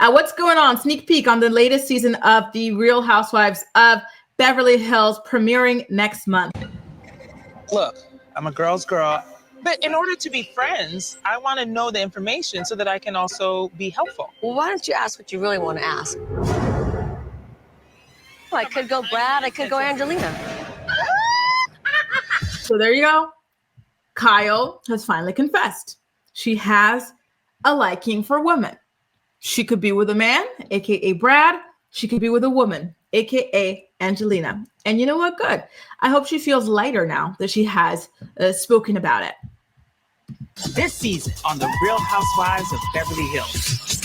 What's going on? Sneak peek on the latest season of The Real Housewives of Beverly Hills, premiering next month. Look, I'm a girl's girl, but in order to be friends, I want to know the information so that I can also be helpful. Well, why don't you ask what you really want to ask? Well, I could go Brad, I could go Angelina. So there you go. Kyle has finally confessed. She has a liking for women. She could be with a man, aka Brad. She could be with a woman, aka Angelina. And you know what? Good. I hope she feels lighter now that she has spoken about it. This season on The Real Housewives of Beverly Hills.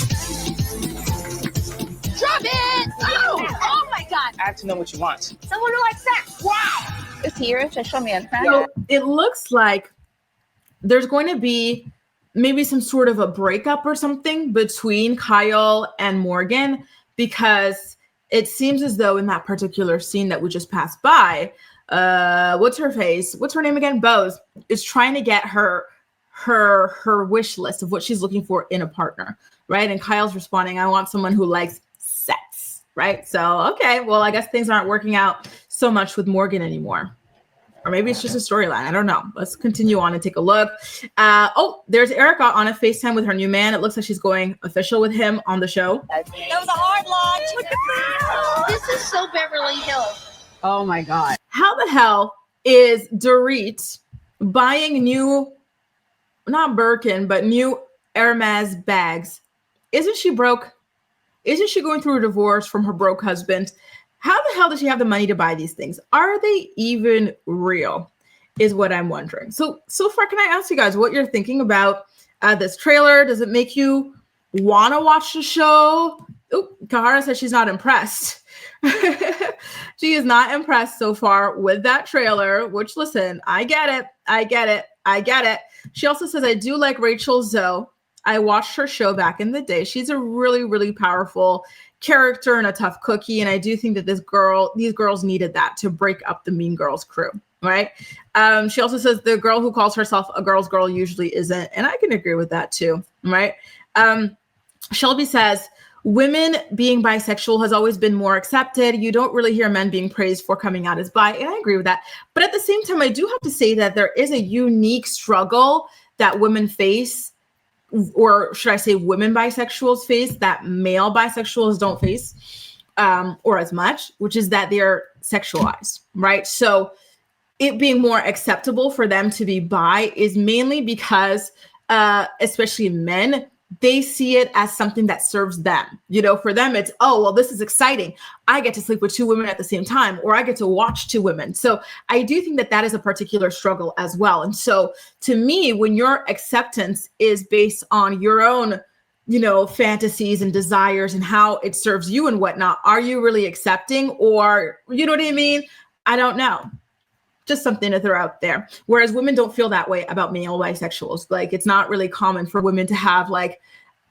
Drop it! Oh my God! I have to know what you want. Someone who likes sex. Wow! Is he your official man friend? So it looks like there's going to be maybe some sort of a breakup or something between Kyle and Morgan, because it seems as though in that particular scene that we just passed by, what's her face? What's her name again? Bose is trying to get her wish list of what she's looking for in a partner, right? And Kyle's responding, I want someone who likes sex, right? So, okay, well, I guess things aren't working out so much with Morgan anymore. Or maybe it's just a storyline. I don't know. Let's continue on and take a look. There's Erika on a FaceTime with her new man. It looks like she's going official with him on the show. That was a hard launch. Look at that. This is so Beverly Hills. Oh my God. How the hell is Dorit buying new, not Birkin, but new Hermes bags? Isn't she broke? Isn't she going through a divorce from her broke husband? How the hell does she have the money to buy these things? Are they even real? Is what I'm wondering. So far, can I ask you guys what you're thinking about this trailer? Does it make you want to watch the show? Oh, Kahara says she's not impressed. She is not impressed so far with that trailer, which, listen, I get it. She also says, I do like Rachel Zoe. I watched her show back in the day. She's a really, really powerful character and a tough cookie. And I do think that these girls needed that to break up the Mean Girls crew, right? She also says the girl who calls herself a girl's girl usually isn't. And I can agree with that too, right? Shelby says, women being bisexual has always been more accepted. You don't really hear men being praised for coming out as bi. And I agree with that. But at the same time, I do have to say that there is a unique struggle that women face, or should I say women bisexuals face, that male bisexuals don't face, or as much, which is that they're sexualized, right? So it being more acceptable for them to be bi is mainly because, especially men, they see it as something that serves them. You know, for them, it's, oh, well, this is exciting. I get to sleep with two women at the same time, or I get to watch two women. So I do think that that is a particular struggle as well. And so to me, when your acceptance is based on your own, you know, fantasies and desires and how it serves you and whatnot, are you really accepting? Or, you know what I mean? I don't know. Just something to throw out there. Whereas women don't feel that way about male bisexuals. Like, it's not really common for women to have like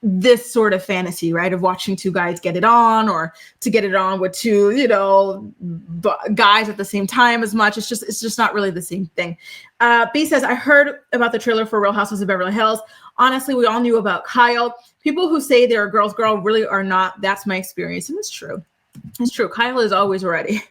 this sort of fantasy, right? Of watching two guys get it on, or to get it on with two, you know, guys at the same time as much. It's just not really the same thing. B says, I heard about the trailer for Real Housewives of Beverly Hills. Honestly, we all knew about Kyle. People who say they're a girl's girl really are not. That's my experience. And it's true. It's true. Kyle is always ready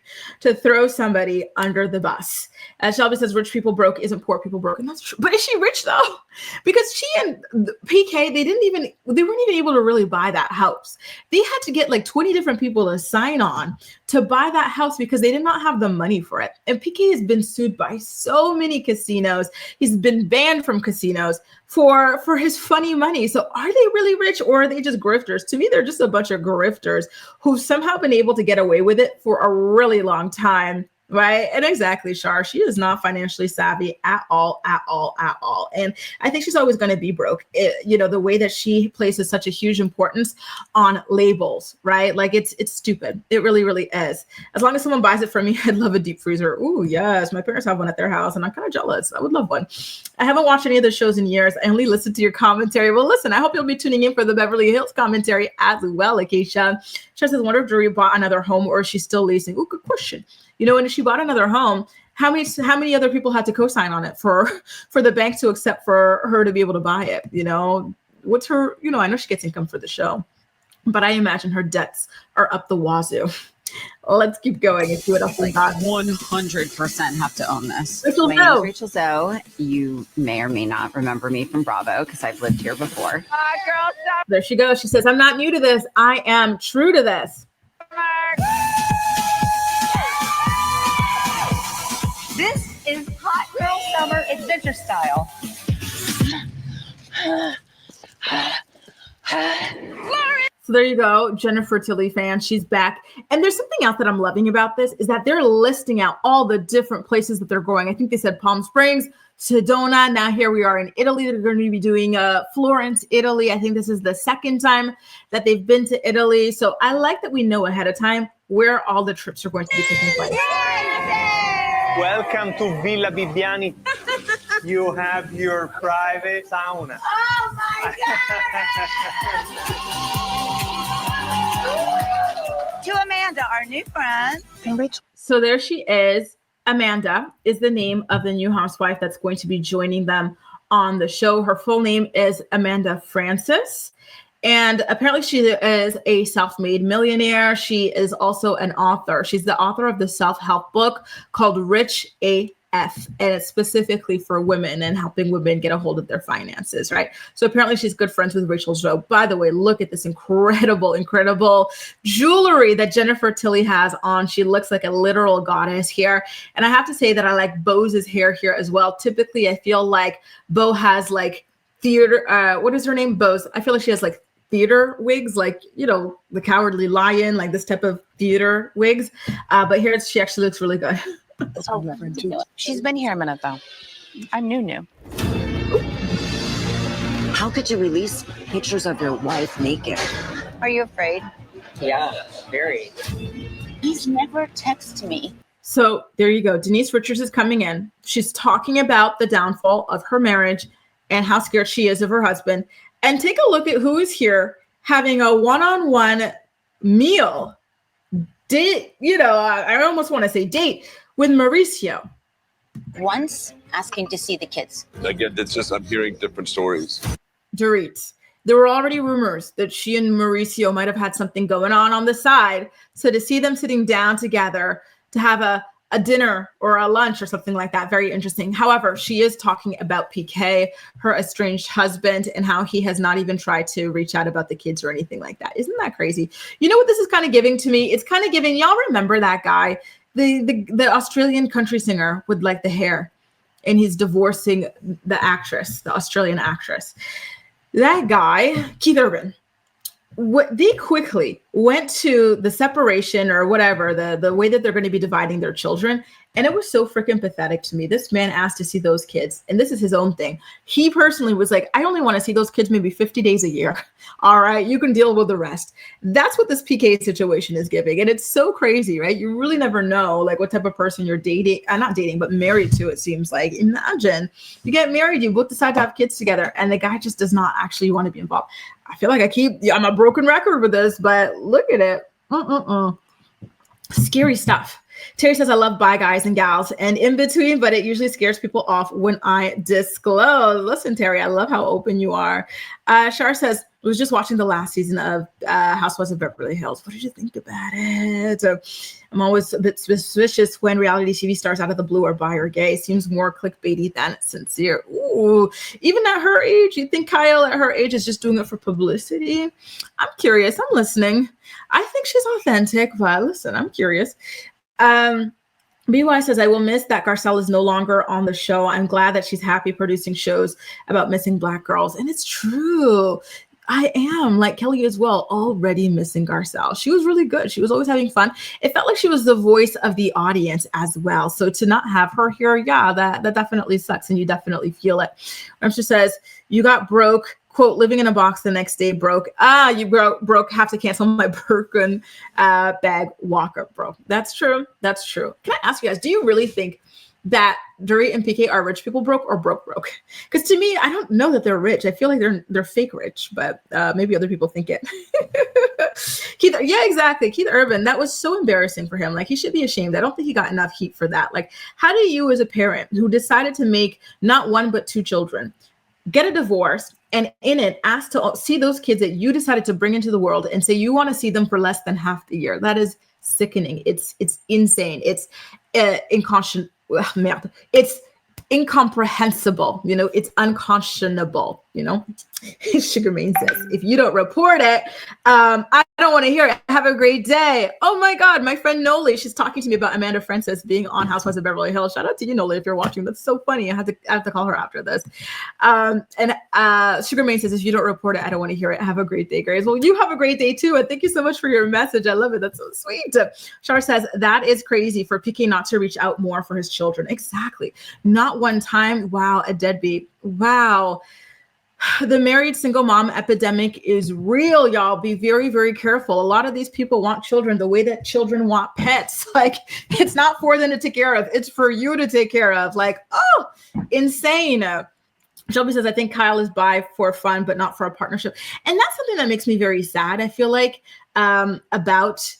to throw somebody under the bus. Shelby says, rich people broke isn't poor people broke. And that's true. But is she rich though? Because she and PK, they weren't even able to really buy that house. They had to get like 20 different people to sign on to buy that house because they did not have the money for it. And PK has been sued by so many casinos. He's been banned from casinos for his funny money. So are they really rich, or are they just grifters? To me, they're just a bunch of grifters who've somehow been able to get away with it for a really long time. Right. And exactly, Shar. She is not financially savvy at all. And I think she's always going to be broke. You know, the way that she places such a huge importance on labels, right? Like it's stupid. It really, really is. As long as someone buys it for me, I'd love a deep freezer. Ooh, yes. My parents have one at their house and I'm kind of jealous. I would love one. I haven't watched any of the shows in years. I only listened to your commentary. Well, listen, I hope you'll be tuning in for the Beverly Hills commentary as well, Acacia. She says, wonder if Dorit bought another home or is she still leasing? Ooh, good question. You know, and if she bought another home, how many other people had to co-sign on it for the bank to accept for her to be able to buy it? You know, what's her, you know, I know she gets income for the show. but I imagine her debts are up the wazoo. Let's keep going and see what else we got. 100% have to own this. Rachel My name is Zoe. Rachel Zoe. You may or may not remember me from Bravo because I've lived here before. There she goes. She says, I'm not new to this. I am true to this. This is hot girl summer adventure style. So there you go, Jennifer Tilly fan. She's back. And there's something else that I'm loving about this is that they're listing out all the different places that they're going. I think they said Palm Springs, Sedona. Now here we are in Italy. They're going to be doing Florence, Italy. I think this is the second time that they've been to Italy. So I like that we know ahead of time where all the trips are going to be taking place. Welcome to Villa Bibbiani. You have your private sauna. Oh my God! To Amanda, our new friend. So there she is. Amanda is the name of the new housewife that's going to be joining them on the show. Her full name is Amanda Francis. And apparently she is a self-made millionaire. She is also an author. She's the author of the self-help book called Rich AF. And it's specifically for women and helping women get a hold of their finances, right? So apparently she's good friends with Rachel Zoe. By the way, look at this incredible jewelry that Jennifer Tilly has on. She looks like a literal goddess here. And I have to say that I like Beau's hair here as well. Typically, I feel like Beau has like theater, what is her name? Beau's. I feel like she has like theater wigs, like, you know, the Cowardly Lion, like this type of theater wigs. But here she actually looks really good. She's been here a minute, though. I'm new. How could you release pictures of your wife naked? Are you afraid? Yeah, very. He's never texted me. So there you go. Denise Richards is coming in. She's talking about the downfall of her marriage and how scared she is of her husband. And take a look at who is here having a one-on-one meal. Date, you know, I almost want to say date with Mauricio. Once asking to see the kids. Again, it's just I'm hearing different stories. Dorit. There were already rumors that she and Mauricio might have had something going on the side. So to see them sitting down together to have a dinner or a lunch or something like that, very interesting. However, she is talking about PK, her estranged husband, and how he has not even tried to reach out about the kids or anything like that. Isn't that crazy? You know what this is kind of giving to me? It's kind of giving, y'all remember that guy, the Australian country singer with like the hair, and he's divorcing the actress, the Australian actress. That guy, Keith Urban, they quickly went to the separation or whatever, the way that they're going to be dividing their children. And it was so freaking pathetic to me. This man asked to see those kids. And this is his own thing. He personally was like, I only want to see those kids maybe 50 days a year. All right, you can deal with the rest. That's what this PK situation is giving. And it's so crazy, right? You really never know like what type of person you're dating, not dating, but married to, it seems like. Imagine you get married, you both decide to have kids together, and the guy just does not actually want to be involved. I feel like I'm a broken record with this, but look at it. Scary stuff. Terry says, I love bi guys and gals and in between, but it usually scares people off when I disclose. Listen, Terry, I love how open you are. Shar says, I was just watching the last season of Housewives of Beverly Hills. What did you think about it? I'm always a bit suspicious when reality TV stars out of the blue are bi or gay. Seems more clickbaity than sincere. Ooh, even at her age, you think Kyle at her age is just doing it for publicity? I'm curious. I'm listening. I think she's authentic, but listen, I'm curious. BY says, I will miss that Garcelle is no longer on the show. I'm glad that she's happy producing shows about missing Black girls. And it's true. I am, like Kelly as well, already missing Garcelle. She was really good. She was always having fun. It felt like she was the voice of the audience as well. So to not have her here, yeah, that definitely sucks. And you definitely feel it. She says, you got broke. Quote, living in a box the next day, broke. You broke, have to cancel my Birkin bag walker, bro. That's true. That's true. Can I ask you guys, do you really think that Dorit and PK are rich people broke or broke? Because to me, I don't know that they're rich. I feel like they're fake rich, but maybe other people think it. Keith, yeah, exactly. Keith Urban, that was so embarrassing for him. Like, he should be ashamed. I don't think he got enough heat for that. Like, how do you as a parent who decided to make not one but two children get a divorce and in it ask to see those kids that you decided to bring into the world and say you want to see them for less than half the year. That is sickening. It's insane. It's it's incomprehensible. It's unconscionable. Sugar Main says, if you don't report it, I don't want to hear it. Have a great day. Oh my God, my friend Noli, she's talking to me about Amanda Frances being on Housewives of Beverly Hills. Shout out to you, Noli, if you're watching. That's so funny. I have to call her after this. And Sugar Main says, if you don't report it, I don't want to hear it. Have a great day, Grace. Well, you have a great day too. And thank you so much for your message. I love it. That's so sweet. Char says, that is crazy for PK not to reach out more for his children. Exactly. Not one time. Wow, a deadbeat. Wow. The married single mom epidemic is real, y'all. Be very, very careful. A lot of these people want children the way that children want pets. Like, it's not for them to take care of. It's for you to take care of. Like, oh, insane. Shelby says, I think Kyle is bi for fun, but not for a partnership. And that's something that makes me very sad. I feel like about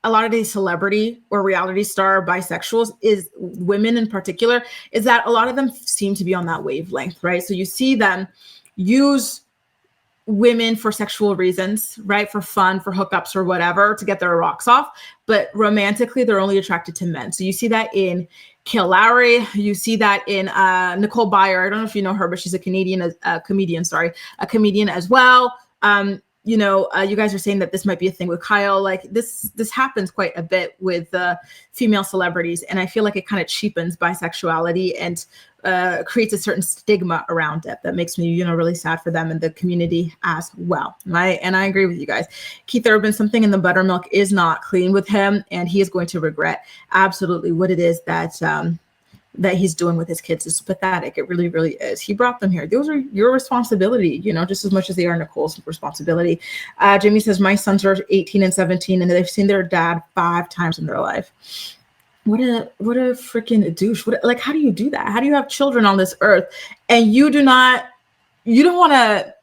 a lot of these celebrity or reality star bisexuals, is women in particular, is that a lot of them seem to be on that wavelength, right? So you see them use women for sexual reasons, right? For fun, for hookups or whatever, to get their rocks off. But romantically, they're only attracted to men. So you see that in Kale Lowry. You see that in Nicole Byer. I don't know if you know her, but she's a comedian as well. You guys are saying that this might be a thing with Kyle. Like this happens quite a bit with female celebrities. And I feel like it kind of cheapens bisexuality and creates a certain stigma around it that makes me, really sad for them and the community as well. Right. And I agree with you guys. Keith Urban, something in the buttermilk is not clean with him, and he is going to regret absolutely what it is that he's doing with his kids. Is pathetic. It really, really is. He brought them here. Those are your responsibility, just as much as they are Nicole's responsibility. Jamie says, my sons are 18 and 17 and they've seen their dad 5 times in their life. What a freaking douche. How do you do that? How do you have children on this earth and you don't want to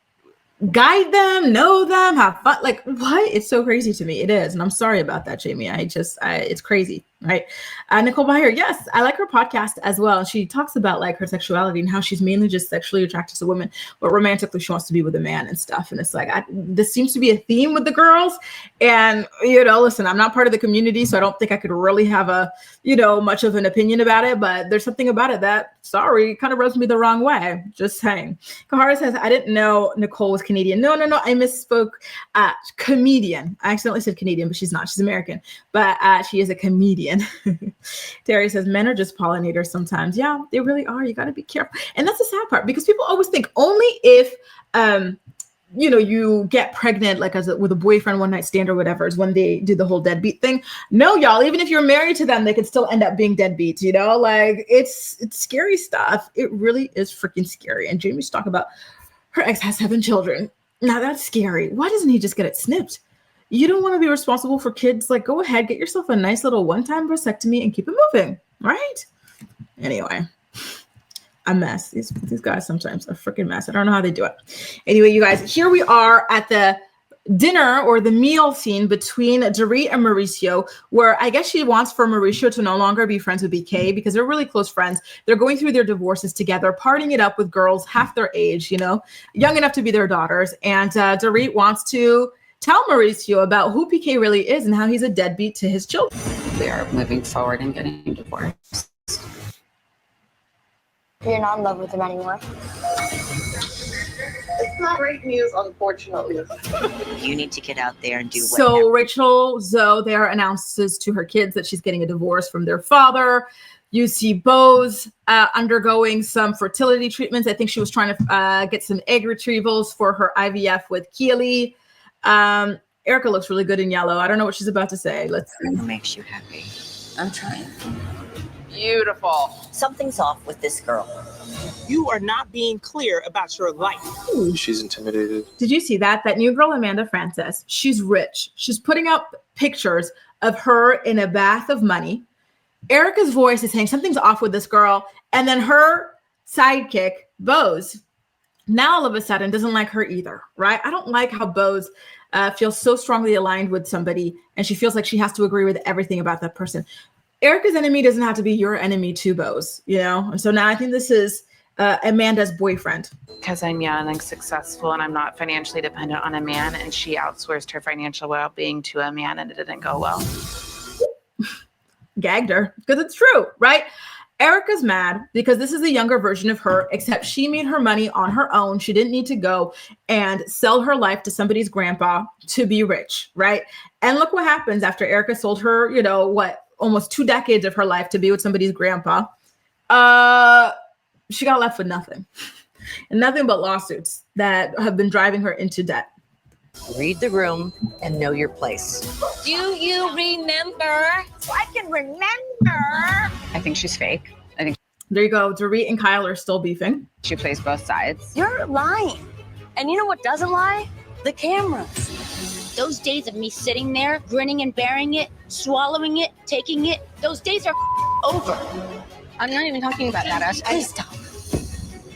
guide them, know them, have fun? Like, what? It's so crazy to me. It is. And I'm sorry about that, Jamie. It's crazy. Right. Nicole Byer. Yes. I like her podcast as well. She talks about like her sexuality and how she's mainly just sexually attracted to women, but romantically she wants to be with a man and stuff. And it's like, this seems to be a theme with the girls. And, listen, I'm not part of the community, so I don't think I could really have much of an opinion about it, but there's something about it that, sorry, kind of rubs me the wrong way. Just saying. Kahara says, I didn't know Nicole was Canadian. No. I misspoke. Comedian. I accidentally said Canadian, but she's not. She's American, but she is a comedian. Terry says, men are just pollinators sometimes. Yeah, they really are. You got to be careful. And that's the sad part, because people always think only if, you get pregnant, like with a boyfriend, one night stand or whatever, is when they do the whole deadbeat thing. No, y'all, even if you're married to them, they can still end up being deadbeats, like it's scary stuff. It really is freaking scary. And Jamie's talking about her ex has 7 children. Now that's scary. Why doesn't he just get it snipped? You don't want to be responsible for kids. Like, go ahead, get yourself a nice little one-time vasectomy and keep it moving, right? Anyway, a mess. These guys sometimes are a freaking mess. I don't know how they do it. Anyway, you guys, here we are at the dinner or the meal scene between Dorit and Mauricio, where I guess she wants for Mauricio to no longer be friends with BK because they're really close friends. They're going through their divorces together, partying it up with girls half their age, young enough to be their daughters. And Dorit wants to tell Mauricio about who PK really is and how he's a deadbeat to his children. We are moving forward and getting divorced. You're not in love with him anymore. It's not great news, unfortunately. You need to get out there and do what. So Rachel Zoe there announces to her kids that she's getting a divorce from their father. You see Bose undergoing some fertility treatments. I think she was trying to get some egg retrievals for her IVF with Keely. Erika looks really good in yellow. I don't know what she's about to say. Let's see. What makes you happy? I'm trying. Beautiful. Something's off with this girl. You are not being clear about your life. She's intimidated. Did you see that new girl, Amanda Frances? She's rich. She's putting up pictures of her in a bath of money. Erika's voice is saying something's off with this girl. And then her sidekick, Bose, now all of a sudden doesn't like her either, right? I don't like how Bose feels so strongly aligned with somebody and she feels like she has to agree with everything about that person. Erika's enemy doesn't have to be your enemy too, Bose, And so now I think this is Amanda's boyfriend? Because I'm young and successful and I'm not financially dependent on a man, and she outsourced her financial well-being to a man and it didn't go well. Gagged her, because it's true, right? Erika's mad because this is a younger version of her, except she made her money on her own. She didn't need to go and sell her life to somebody's grandpa to be rich, right? And look what happens after Erika sold her, almost 2 decades of her life to be with somebody's grandpa. She got left with nothing. And nothing but lawsuits that have been driving her into debt. Read the room and know your place. Do you remember? So I can remember. I think she's fake. I think There you go. Dorit and Kyle are still beefing. she plays both sides. You're lying. And you know what doesn't lie? The cameras. Those days of me sitting there, grinning and bearing it, swallowing it, taking it, those days are over. I'm not even talking about that. Please don't.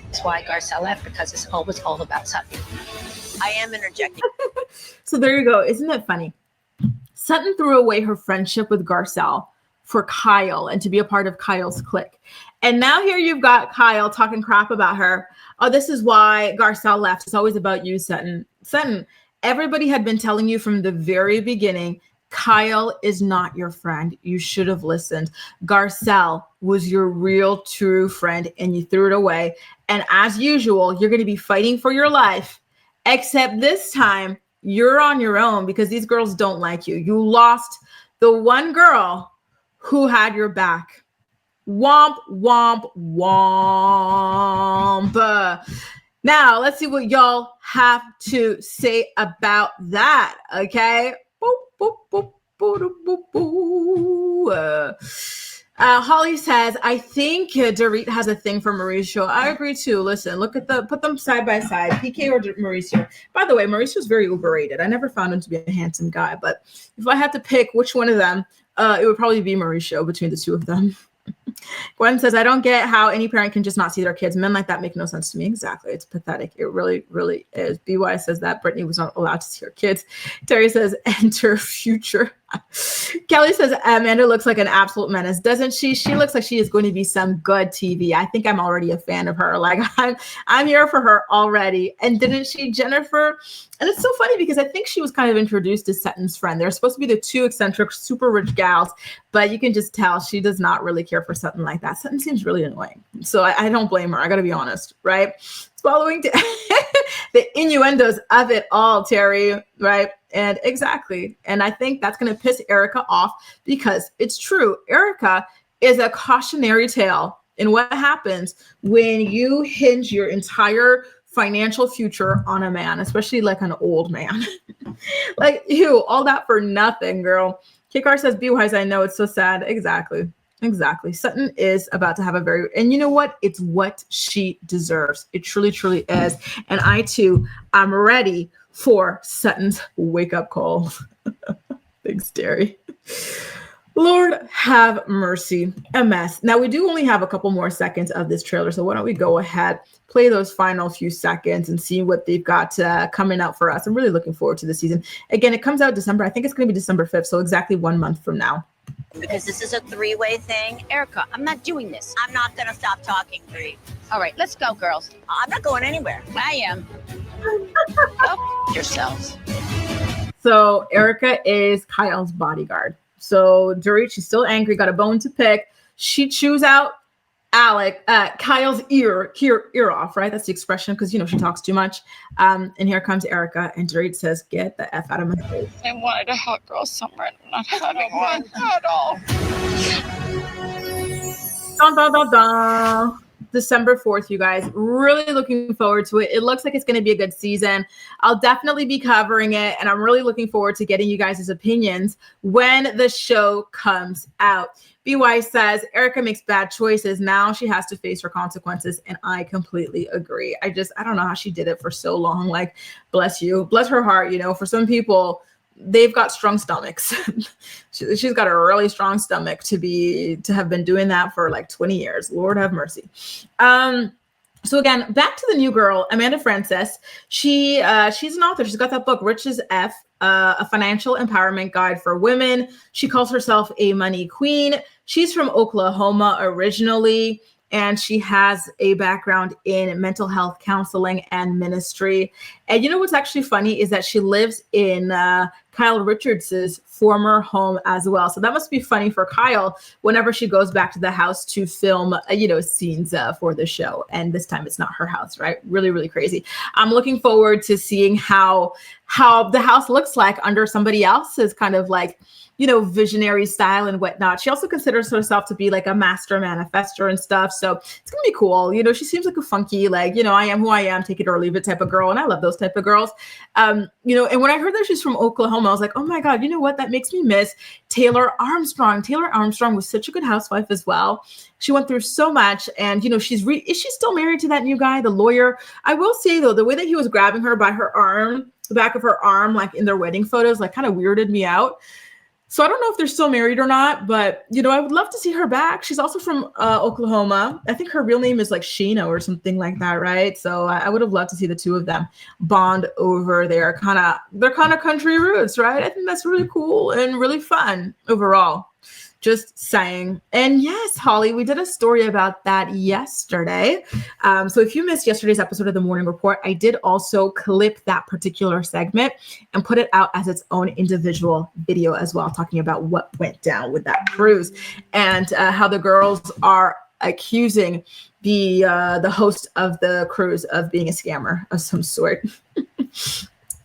That's why Garcelle left, because it's always all about Sutton. I am interjecting. So there you go. Isn't it funny? Sutton threw away her friendship with Garcelle for Kyle and to be a part of Kyle's clique. And now here you've got Kyle talking crap about her. Oh, this is why Garcelle left. It's always about you, Sutton. Sutton, everybody had been telling you from the very beginning, Kyle is not your friend. You should have listened. Garcelle was your real true friend and you threw it away. And as usual, you're going to be fighting for your life, except this time you're on your own because these girls don't like you. You lost the one girl who had your back. Womp, womp, womp. Now, let's see what y'all have to say about that, okay? Boop, boop, boop, boop, boop, boop. Holly says, I think Dorit has a thing for Mauricio. I agree too. Listen, put them side by side, PK or Mauricio. By the way, Mauricio's very overrated. I never found him to be a handsome guy, but if I had to pick which one of them, it would probably be Mauricio between the two of them. Gwen says, I don't get how any parent can just not see their kids. Men like that make no sense to me. Exactly. It's pathetic. It really, really is. BY says that Brittany was not allowed to see her kids. Terry says, enter future. Kelly says, Amanda looks like an absolute menace, doesn't she? She looks like she is going to be some good TV. I think I'm already a fan of her. Like I'm here for her already. And didn't she, Jennifer? And it's so funny because I think she was kind of introduced as Sutton's friend. They're supposed to be the two eccentric, super rich gals, but you can just tell she does not really care for Sutton like that. Sutton seems really annoying. So I don't blame her. I got to be honest, right? Following the innuendos of it all, Terry, right? And exactly. And I think that's going to piss Erika off because it's true. Erika is a cautionary tale in what happens when you hinge your entire financial future on a man, especially like an old man. Like, all that for nothing, girl. Kikar says, be wise. I know, it's so sad. Exactly. Sutton is about to have and you know what? It's what she deserves. It truly, truly is. And I too, I'm ready for Sutton's wake up call. Thanks, Terry. Lord have mercy. A mess. Now we do only have a couple more seconds of this trailer. So why don't we go ahead, play those final few seconds and see what they've got coming out for us. I'm really looking forward to the season. Again, it comes out December. I think it's going to be December 5th. So exactly 1 month from now. Because this is a three-way thing. Erika, I'm not doing this. I'm not going to stop talking, Bree. All right, let's go, girls. I'm not going anywhere. I am. Go yourselves. So Erika is Kyle's bodyguard. So Dorit, she's still angry, got a bone to pick. She chews out Kyle's ear off, right? That's the expression because, she talks too much. And here comes Erika, and Dorit says, get the F out of my face. I wanted a hot girl summer, and I'm not having one at all. Dun, dun, dun, dun. December 4th, you guys. Really looking forward to it. It looks like it's going to be a good season. I'll definitely be covering it, and I'm really looking forward to getting you guys' opinions when the show comes out. BY says, Erika makes bad choices. Now she has to face her consequences, and I completely agree. I don't know how she did it for so long. Like, bless you. Bless her heart. For some people, they've got strong stomachs. She's got a really strong stomach to have been doing that for like 20 years. Lord have mercy. So again, back to the new girl, Amanda Frances. She's an author. She's got that book, Rich as F, a financial empowerment guide for women. She calls herself a money queen. She's from Oklahoma originally. and she has a background in mental health counseling and ministry. And you know what's actually funny is that she lives in Kyle Richards's former home as well. So that must be funny for Kyle whenever she goes back to the house to film, scenes for the show. And this time it's not her house, right? Really, really crazy. I'm looking forward to seeing how the house looks like under somebody else's kind of like, visionary style and whatnot. She also considers herself to be like a master manifester and stuff. So it's going to be cool. She seems like a funky, like, I am who I am, take it or leave it type of girl. And I love those type of girls. And when I heard that she's from Oklahoma, I was like, oh my God, you know what? That makes me miss Taylor Armstrong. Taylor Armstrong was such a good housewife as well. She went through so much. And, is she still married to that new guy, the lawyer? I will say though, the way that he was grabbing her by her arm, the back of her arm, like in their wedding photos, like kind of weirded me out. So I don't know if they're still married or not, but, I would love to see her back. She's also from Oklahoma. I think her real name is like Sheena or something like that, right? So I would have loved to see the two of them bond over their kind of country roots, right? I think that's really cool and really fun overall. Just saying. And yes, Holly, we did a story about that yesterday. So if you missed yesterday's episode of the Morning Report, I did also clip that particular segment and put it out as its own individual video as well, talking about what went down with that cruise and how the girls are accusing the host of the cruise of being a scammer of some sort.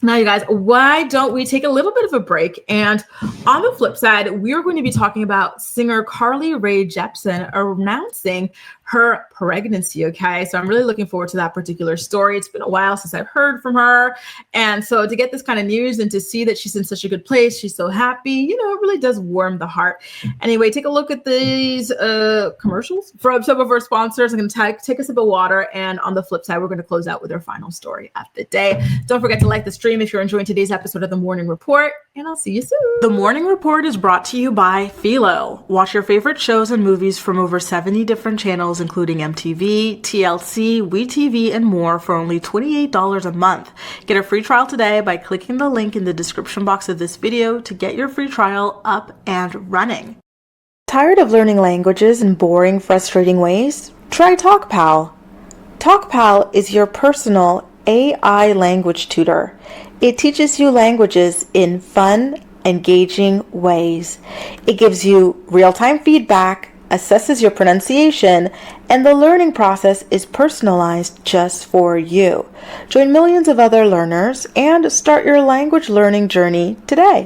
Now, you guys, why don't we take a little bit of a break? And on the flip side, we are going to be talking about singer Carly Rae Jepsen announcing her pregnancy. Okay, so I'm really looking forward to that particular story. It's been a while since I've heard from her. And so to get this kind of news and to see that she's in such a good place, she's so happy, it really does warm the heart. Anyway, take a look at these commercials from some of our sponsors. I'm going to take a sip of water. And on the flip side, we're going to close out with our final story of the day. Don't forget to like the stream if you're enjoying today's episode of The Morning Report, and I'll see you soon. The Morning Report is brought to you by Philo. Watch your favorite shows and movies from over 70 different channels, including MTV, TLC, WeTV, and more for only $28 a month. Get a free trial today by clicking the link in the description box of this video to get your free trial up and running. Tired of learning languages in boring, frustrating ways? Try TalkPal. TalkPal is your personal AI language tutor. It teaches you languages in fun, engaging ways. It gives you real-time feedback, assesses your pronunciation, and the learning process is personalized just for you. Join millions of other learners and start your language learning journey today.